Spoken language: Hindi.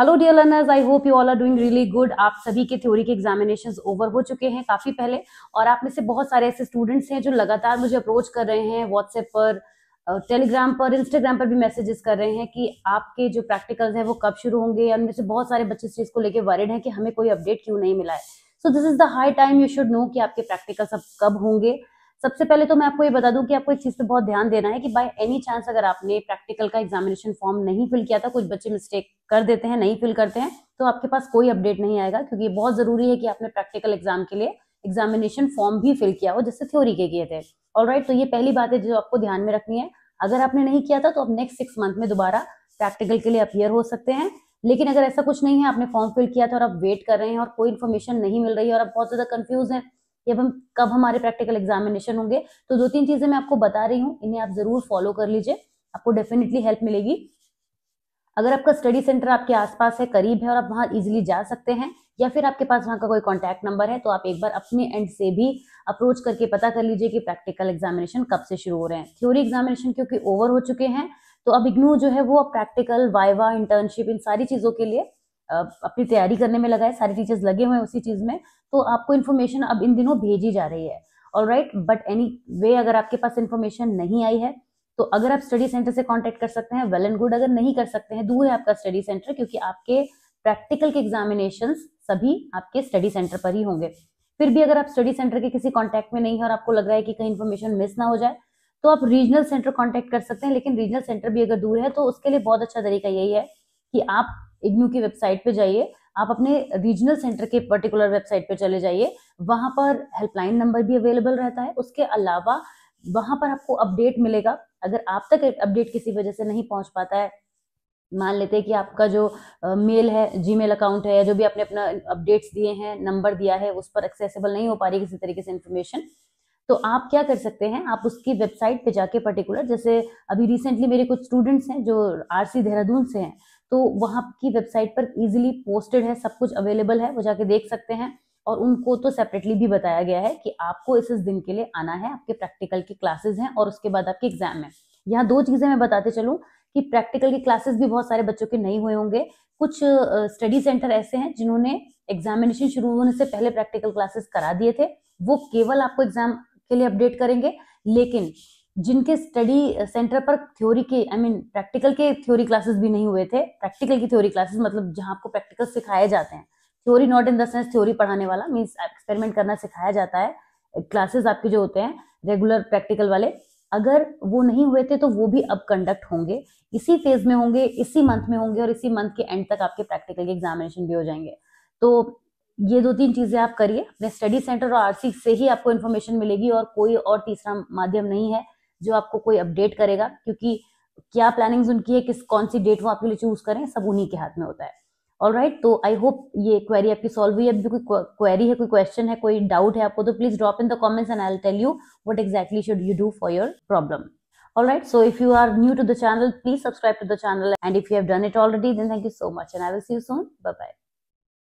Hello dear learners, I hope you all are doing really good. आप सभी के थ्योरी के एग्जामिनेशंस ओवर हो चुके हैं काफी पहले, और आप में से बहुत सारे ऐसे स्टूडेंट्स हैं जो लगातार मुझे अप्रोच कर रहे हैं व्हाट्सएप पर, टेलीग्राम पर, इंस्टाग्राम पर भी मैसेजेस कर रहे हैं कि आपके जो प्रैक्टिकल्स हैं वो कब शुरू होंगे। उनमें से बहुत सारे बच्चे इस चीज को लेकर वरीड हैं कि हमें कोई अपडेट क्यों नहीं मिला है। So this is the high time you should know कि आपके प्रैक्टिकल्स अब कब होंगे। सबसे पहले तो मैं आपको ये बता दूं कि आपको एक चीज पे बहुत ध्यान देना है कि बाय एनी चांस अगर आपने प्रैक्टिकल का एग्जामिनेशन फॉर्म नहीं फिल किया था, कुछ बच्चे मिस्टेक कर देते हैं, नहीं फिल करते हैं, तो आपके पास कोई अपडेट नहीं आएगा, क्योंकि ये बहुत जरूरी है कि आपने प्रैक्टिकल एग्जाम के लिए एग्जामिनेशन फॉर्म भी फिल किया हो, जिससे थ्योरी के किए थे। ऑलराइट, तो ये पहली बात है जो आपको ध्यान में रखनी है। अगर आपने नहीं किया था तो आप नेक्स्ट 6 मंथ में दोबारा प्रैक्टिकल के लिए अपीयर हो सकते हैं। लेकिन अगर ऐसा कुछ नहीं है, आपने फॉर्म फिल किया था और आप वेट कर रहे हैं और कोई इन्फॉर्मेशन नहीं मिल रही है और आप बहुत ज्यादा कंफ्यूज हैं कि अब हम कब हमारे प्रैक्टिकल एग्जामिनेशन होंगे, तो 2-3 चीजें मैं आपको बता रही हूँ, इन्हें आप जरूर फॉलो कर लीजिए, आपको डेफिनेटली हेल्प मिलेगी। अगर आपका स्टडी सेंटर आपके आसपास है, करीब है और आप वहां इजीली जा सकते हैं, या फिर आपके पास वहां का कोई कॉन्टैक्ट नंबर है, तो आप एक बार अपने एंड से भी अप्रोच करके पता कर लीजिए कि प्रैक्टिकल एग्जामिनेशन कब से शुरू हो रहे हैं। थ्योरी एग्जामिनेशन क्योंकि ओवर हो चुके हैं, तो अब इग्नू जो है वो प्रैक्टिकल, वाइवा, इंटर्नशिप, इन सारी चीजों के लिए अपनी तैयारी करने में लगा है। सारी टीचर्स लगे हुए हैं उसी चीज में, तो आपको इन्फॉर्मेशन अब इन दिनों भेजी जा रही है। ऑलराइट, बट एनी वे अगर आपके पास इन्फॉर्मेशन नहीं आई है, तो अगर आप स्टडी सेंटर से कांटेक्ट कर सकते हैं, वेल एंड गुड। अगर नहीं कर सकते हैं, दूर है आपका स्टडी सेंटर, क्योंकि आपके प्रैक्टिकल के एग्जामिनेशंस सभी आपके स्टडी सेंटर पर ही होंगे। फिर भी अगर आप स्टडी सेंटर के किसी कांटेक्ट में नहीं है और आपको लग रहा है कि कहीं इन्फॉर्मेशन मिस ना हो जाए, तो आप रीजनल सेंटर कांटेक्ट कर सकते हैं। लेकिन रीजनल सेंटर भी अगर दूर है, तो उसके लिए बहुत अच्छा तरीका यही है कि आप इग्नू की वेबसाइट पे जाइए, आप अपने रीजनल सेंटर के पर्टिकुलर वेबसाइट पे चले जाइए, वहां पर हेल्पलाइन नंबर भी अवेलेबल रहता है। उसके अलावा वहां पर आपको अपडेट मिलेगा। अगर आप तक अपडेट किसी वजह से नहीं पहुंच पाता है, मान लेते हैं कि आपका जो मेल है, जीमेल अकाउंट है, या जो भी आपने अपना अपडेट्स दिए हैं, नंबर दिया है, उस पर एक्सेसिबल नहीं हो पा रही किसी तरीके से इन्फॉर्मेशन, तो आप क्या कर सकते हैं, आप उसकी वेबसाइट पे जाके पर्टिकुलर, जैसे अभी रिसेंटली मेरे कुछ स्टूडेंट्स हैं जो आरसी देहरादून से हैं, तो वहां की वेबसाइट पर इजीली पोस्टेड है, सब कुछ अवेलेबल है, वो जाके देख सकते हैं। और उनको तो सेपरेटली भी बताया गया है कि आपको इस दिन के लिए आना है, आपके प्रैक्टिकल की क्लासेस हैं और उसके बाद आपके एग्जाम है। यहाँ 2 चीजें मैं बताते चलूं कि प्रैक्टिकल की क्लासेस भी बहुत सारे बच्चों के नहीं हुए होंगे। कुछ स्टडी सेंटर ऐसे हैं जिन्होंने एग्जामिनेशन शुरू होने से पहले प्रैक्टिकल क्लासेस करा दिए थे, वो केवल आपको एग्जाम के लिए अपडेट करेंगे। लेकिन जिनके स्टडी सेंटर पर थ्योरी के, आई मीन प्रैक्टिकल के थ्योरी क्लासेस भी नहीं हुए थे, प्रैक्टिकल की थ्योरी क्लासेस मतलब जहां आपको प्रैक्टिकल सिखाए जाते हैं, theory not in the sense theory पढ़ाने वाला, मीन्स एक्सपेरिमेंट करना सिखाया जाता है, क्लासेस आपके जो होते हैं रेगुलर प्रैक्टिकल वाले, अगर वो नहीं हुए थे तो वो भी अब कंडक्ट होंगे, इसी फेज में होंगे, इसी मंथ में होंगे, और इसी मंथ के एंड तक आपके प्रैक्टिकल के एग्जामिनेशन भी हो जाएंगे। तो ये 2-3 चीजें आप करिए, अपने स्टडी सेंटर और आरसी से ही आपको इन्फॉर्मेशन मिलेगी, और कोई और तीसरा माध्यम नहीं है जो आपको कोई अपडेट करेगा, क्योंकि क्या प्लानिंग्स उनकी है, कौन सी डेट वो आपके लिए चूज करें, सब उन्हीं के हाथ में होता है। ऑलराइट, तो आई होप ये क्वेरी आपकी सॉल्व हुई है। अभी कोई क्वेरी है, कोई क्वेश्चन है, कोई डाउट है आपको, तो please drop in the comments and I will tell you what exactly should you do for your problem. Alright, so if you are new to the channel, please subscribe to the channel, and if you have done it already, then thank you so much and I will see you soon. Bye bye.